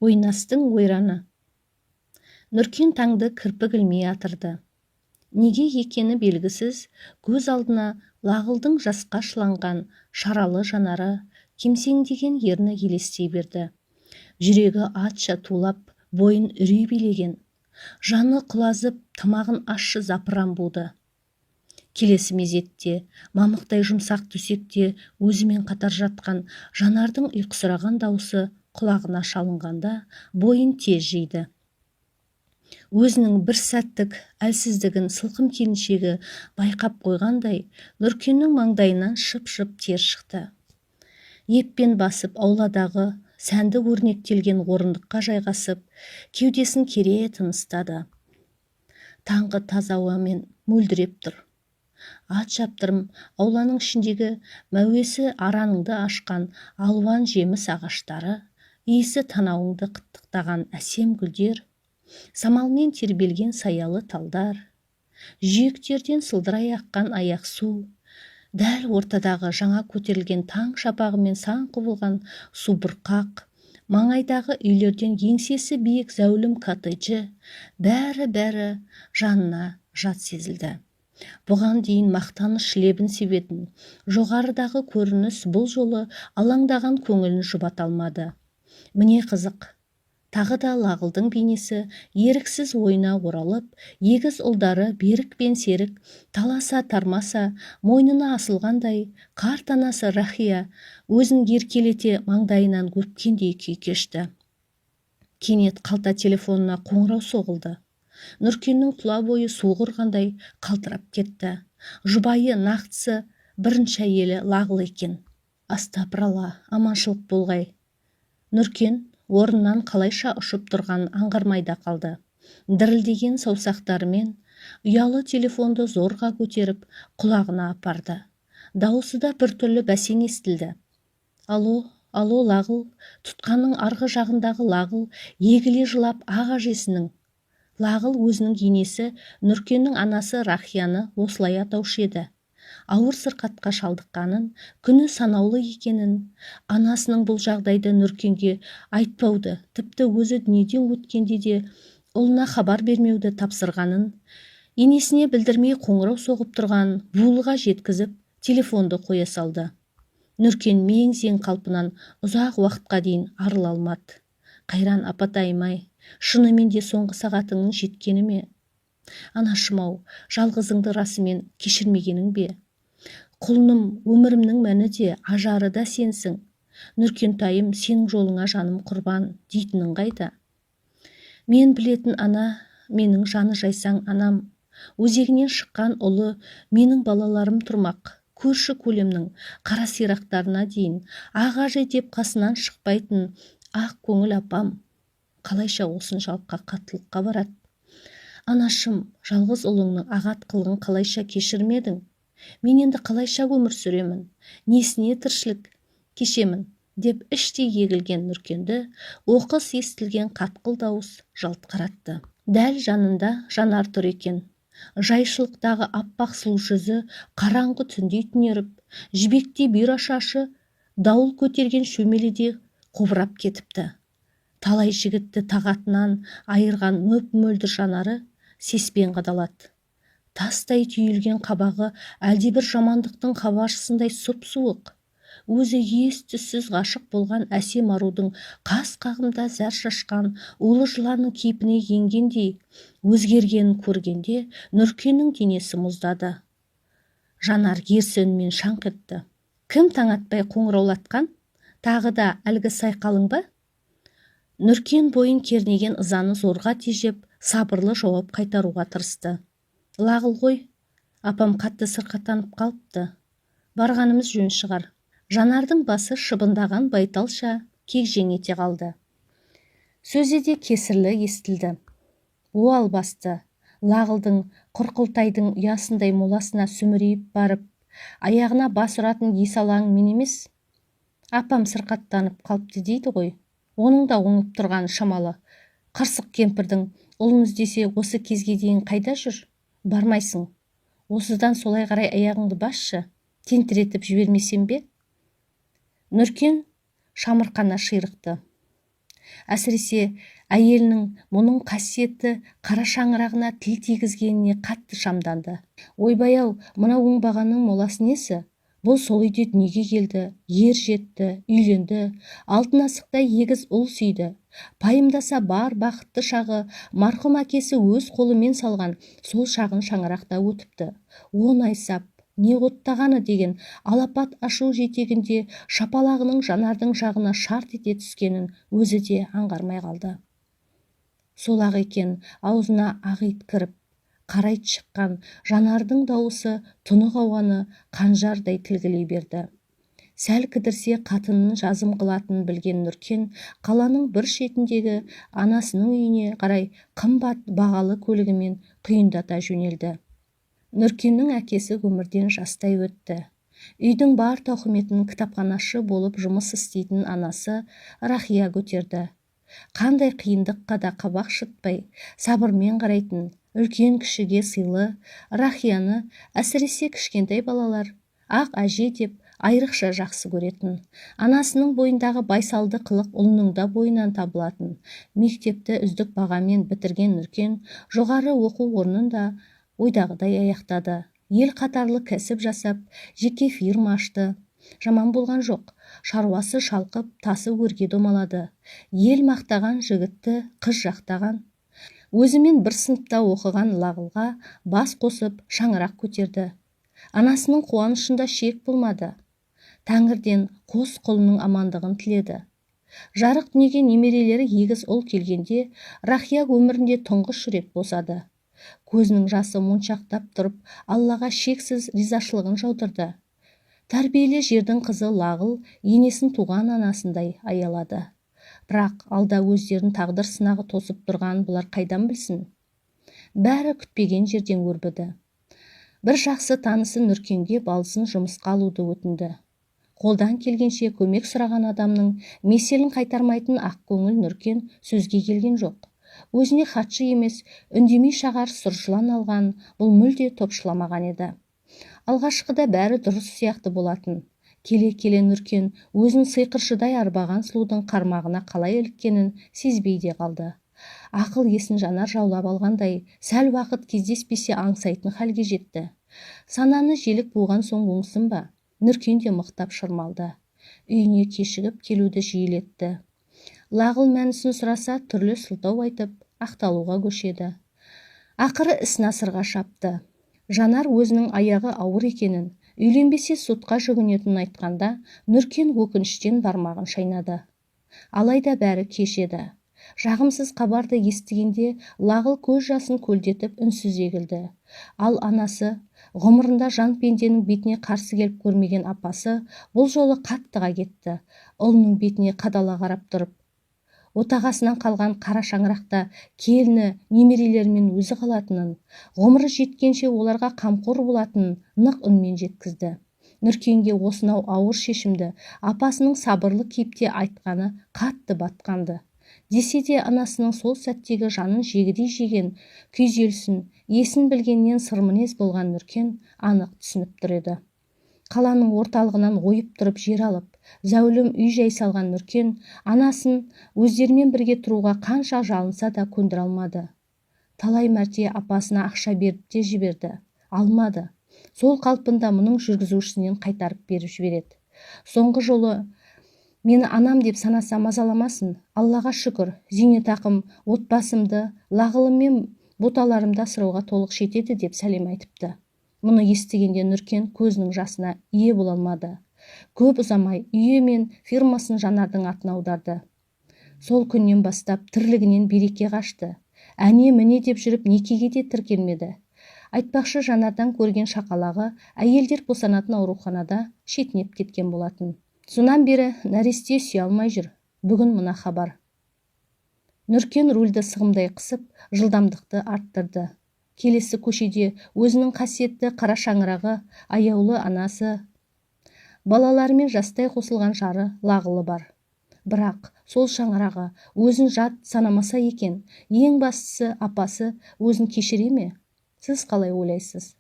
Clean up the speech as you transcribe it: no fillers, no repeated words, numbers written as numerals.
Ойнастың ойраны. Нұркен таңды кірпік ілмей атырды. Неге екені белгісіз, көз алдына Лағылдың жасқа шыланған шаралы жанары, кемсеңдеген ерні елестей берді. Жүрегі атша тулап, бойын үрей билеген. Жаны құлазып, тымағын ащы запыран буды. Келесі мезетте, мамықтай жұмсақ төсекте өзімен қатар жатқан Жанардың ұйқысыраған даусы құлағына шалынғанда, бойын тез жейді. Өзінің бір сәттік әлсіздігін сылқым келіншегі байқап қойғандай, Нұркеннің маңдайынан шып-шып тер шықты. Еппен басып ауладағы сәнді өрнектелген орындыққа жайғасып, кеудесін кере тыныстады. Таңғы таза ауамен мөлдіреп тұр. Ат шаптырым ауланың ішіндегі мәуесі араныңды ашқан алуан жеміс ағаштары, иісі танауыңды қыттықтаған әсем гүлдер, самалмен тербелген саялы талдар, жиектерден сылдырай аққан аяқ су, дәл ортадағы жаңа көтерілген таң шапағымен сан құбылған су бұрқақ, маңайдағы үйлерден еңсесі биік зәулім коттеджі, бәрі жанына жат сезілді. Бұған дейін мақтаныш лебін себетін жоғарыдағы көрініс бұл жолы алаңдаған көңілін жұбата алмады. Міне қызық, тағы да Лағылдың бейнесі еріксіз ойына оралып, егіз ұлдары Берік пен Серік таласа тармаса мойнына асылғандай, қарт анасы Рахия өзін еркелете маңдайынан өпкендей күй кешті. Кенет қалта телефонына қоңырау соғылды. Нұркеннің тұла бойы суық ұрғандай қалтырап кетті. Жұбайы нақтысы бірінші әйелі Лағыл екен. Астапыралла, аманшылық болғай. Нұркен орнынан қалайша ұшып тұрғанын аңғармайда қалды. Дірілдеген саусақтарымен ұялы телефонды зорға көтеріп құлағына апарды. Дауысы да біртүрлі бәсең естілді. Алло, Лағыл, тұтқанның арғы жағындағы Лағыл егіле жылап ақ әжесінің. Лағыл өзінің енесі Нұркеннің анасы Рахияны осылай атаушы еді. Ауыр сырқатқа шалдыққанын, күні санаулы екенін, анасының бұл жағдайды Нұркенге айтпауды, тіпті өзі дүниеден өткенде де ұлына хабар бермеуді тапсырғанын, енесіне білдірмей қоңырау соғып тұрған булыға жеткізіп, телефонды қоя салды. Нұркен мең-зең қалпынан ұзақ уақытқа дейін арыла алмады. Қайран апатайым-ай, шынымен де соңғы сағатыңның жеткені ме? Анашым-ау, жалғызыңды расымен кешірмегенің бе? Құлыным, өмірімнің мәні де, ажары да сенсің. Нұркентайым, сенің жолыңа жаным құрбан дейтінің қайда? Мен білетін ана, менің жаны жайсаң анам. Өзегінен шыққан ұлы, менің балаларым тұрмақ. Көрші көлемнің қара сирақтарына дейін ағажы деп қасынан шықпайтын ақ көңіл апам. Қалайша осыншалыққа қаттылыққа барады? Анашым, жалғыз ұлыңның ағат қылығын қалайша кешірмедің? Мен енді қалайша өмір сүремін? Несіне тіршілік кешемін? Деп іштей егілген Нұркенді оқыс естілген қатқыл дауыс жалт қаратты. Дәл жанында Жанар тұр екен. Жайшылықтағы аппақ сұлу жүзі қараңғы түндей түнеріп, жібектей бұйра шашы дауыл көтерген шөмеледе қобырап кетіпті. Талай жігітті тағатынан айырған мөп-мөлдір жанары сеспен қадалады. Тастай түйілген қабағы әлдебір жамандықтың хабаршысындай сұп-суық. Өзі ес-түссіз ғашық болған әсем арудың қас қағымда зәр шашқан улы жыланның кейпіне енгендей өзгергенін көргенде Нұркеннің денесі мұздады. Жанар ерсі үнмен шаңқ етті. Кім таң атпай қоңыраулатқан? Тағы да әлгі сайқалың ба? Нұркен бойын кернеген ызаны зорға тежеп, сабырлы жауап қайтаруға тырысты. Лағыл ғой, апам қатты сырқаттанып қалыпты. Барғанымыз жөн шығар. Жанардың басы шыбындаған байталша кегжең ете қалды. Сөзі де кесірлі естілді. О албасты, Лағылдың құрқылтайдың ұясындай моласына сүмірейіп барып, аяғына бас ұратын есалаң мен емес. Апам сырқаттанып қалыпты дейді ғой. Оның да оңып тұрған шамалы. Қырсық кемпірдің ұлын іздесе осы кезге дейін қайда жүр? Бармайсың. Осыдан солай қарай аяғыңды басшы. Тентіретіп жібермесем бе? Нұркен шамырқана ширықты. Әсіресе әйелінің мұның қасиетті қара шаңырағына тіл тигізгеніне қатты шамданды. Ойбай-ау, мына оңбағанның моласы несі? Бұл сол үйде дүниеге келді, ер жетті, үйленді, алтын асықтай егіз ұл сүйді. Пайымдаса бар бақытты шағы марқұм әкесі өз қолымен салған сол шағын шаңырақта өтіпті. 10 ай сап, не оттағаны деген алапат ашу жетегінде шапалағының Жанардың жағына шарт ете түскенін өзі де аңғармай қалды. Сол-ақ екен, аузына ақ ит кіріп, қара ит шыққан Жанардың дауысы тұнық ауаны қанжардай тілгілей берді. Сәл кідірсе қатынын жазым қылатынын білген Нұркен қаланың бір шетіндегі анасының үйіне қарай қымбат бағалы көлігімен құйындата жөнелді. Нұркеннің әкесі өмірден жастай өтті. Үйдің бар тауқыметін кітапханашы болып жұмыс істейтін анасы Рахия көтерді. Қандай қиындыққа да қабақ шытпай, сабырмен қарайтын, үлкен кішіге сыйлы Рахияны әсіресе кішкентай балалар ақ әже деп айрықша жақсы көретін. Анасының бойындағы байсалды қылық ұлының да бойынан табылатын. Мектепті үздік бағамен бітірген Нұркен жоғары оқу орнын да ойдағыдай аяқтады. Ел қатарлы кәсіп жасап, жеке фирма ашты. Жаман болған жоқ. Шаруасы шалқып, тасы өрге домалады. Ел мақтаған жігітті қыз жақтаған. Өзімен бір сыныпта оқыған Лағылға бас қосып шаңырақ көтерді. Анасының қуанышында шек болмады. Тәңірден қос құлының амандығын тіледі. Жарық дүниеге немерелері егіз ұл келгенде Рахия өмірінде тұңғыш рет босады. Көзінің жасы моншақтап тұрып, Аллаға шексіз ризашылығын жаудырды. Тәрбиелі жердің қызы Лағыл енесін туған анасындай аялады. Бірақ алда өздерін тағдыр сынағы тосып тұрған бұлар қайдан білсін? Бәрі күтпеген жерден өрбіді. Бір жақсы танысы Нұркенге балсын жұмысқа алуды өтінді. Қолдан келгенше көмек сұраған адамның меселін қайтармайтын ақ көңіл Нұркен сөзге келген жоқ. Өзіне хатшы емес, үндемей шағар сұржылан алған бұл мүлде топшыламаған еді. Алғашқыда бәрі дұрыс сияқты болатын. Келе-келе Нұркен өзін сиқыршыдай арбаған сұлудың қармағына қалай іліккенін сезбей де қалды. Ақыл есін Жанар жаулап алғандай, сәл уақыт кездеспесе аңсайтын халге жетті. Сананы желік болған соң оңсын ба? Нұркен де мықтап шырмалды. Үйіне кешігіп келуді жиілетті. Лағыл мәнісін сұраса түрлі сылтау айтып, ақталуға көшеді. Ақыры іс насырға шапты. Жанар өзінің аяғы ауыр екенін, үйленбесе сотқа жүгінетінін айтқанда, Нұркен өкініштен бармағын шайнады. Алайда бәрі кеш еді. Жағымсыз хабарды естігенде Лағыл көз жасын көлдетіп үнсіз егілді. Ал анасы, ғұмырында жан пенденің бетіне қарсы келіп көрмеген апасы, бұл жолы қаттыға кетті. Ұлының бетіне қадала қарап тұрып, отағасынан қалған қара шаңырақта келіні, немерелерімен өзі қалатынын, ғұмыры жеткенше оларға қамқор болатынын нық үнмен жеткізді. Нұркенге осынау ауыр шешімді апасының сабырлы кейіпте айтқаны қатты батқанды. Десе де анасының сол сәттегі жанын жегідей жеген күйзелсін, есін білгеннен сырмінез болған Нұркен анық түсініп тұр еді. Қаланың орталығынан ойып тұрып жер алып, зәулім үй жай салған Нұркен анасын өздерімен бірге тұруға қанша жалынса да көндіре алмады. Талай мәрте апасына ақша беріп те жіберді, алмады. Сол қалпында мұның жүргізушісінен қайтарып беріп жібереді. Соңғы жолы мені анам деп санаса мазаламасын, Аллаға шүкір, зейнетақым, отбасымды, Лағылым мен боталарымды асырауға толық жетеді деп сәлем айтыпты. Мұны естігенде Нұркен көзінің жасына ие бола алмады. Көп ұзамай үйі мен фирмасын Жанардың атына аударды. Сол күннен бастап тірлігінен береке қашты. Әне-міне деп жүріп некеге де тіркелмеді. Айтпақшы, Жанардан көрген шақалағы әйелдер босанатын ауруханада шетінеп кеткен болатын. Сонан бері нәресте сүйе алмай жүр. Бүгін мына хабар. Нұркен рульді сығымдай қысып, жылдамдықты арттырды. Келесі көшеде өзінің қасиетті қара шаңырағы, аяулы анасы, балаларымен жастай қосылған жары Лағылы бар. Бірақ сол шаңырағы өзін жат санамаса екен, ең бастысы апасы өзін кешіре ме? Сіз қалай ойлайсыз?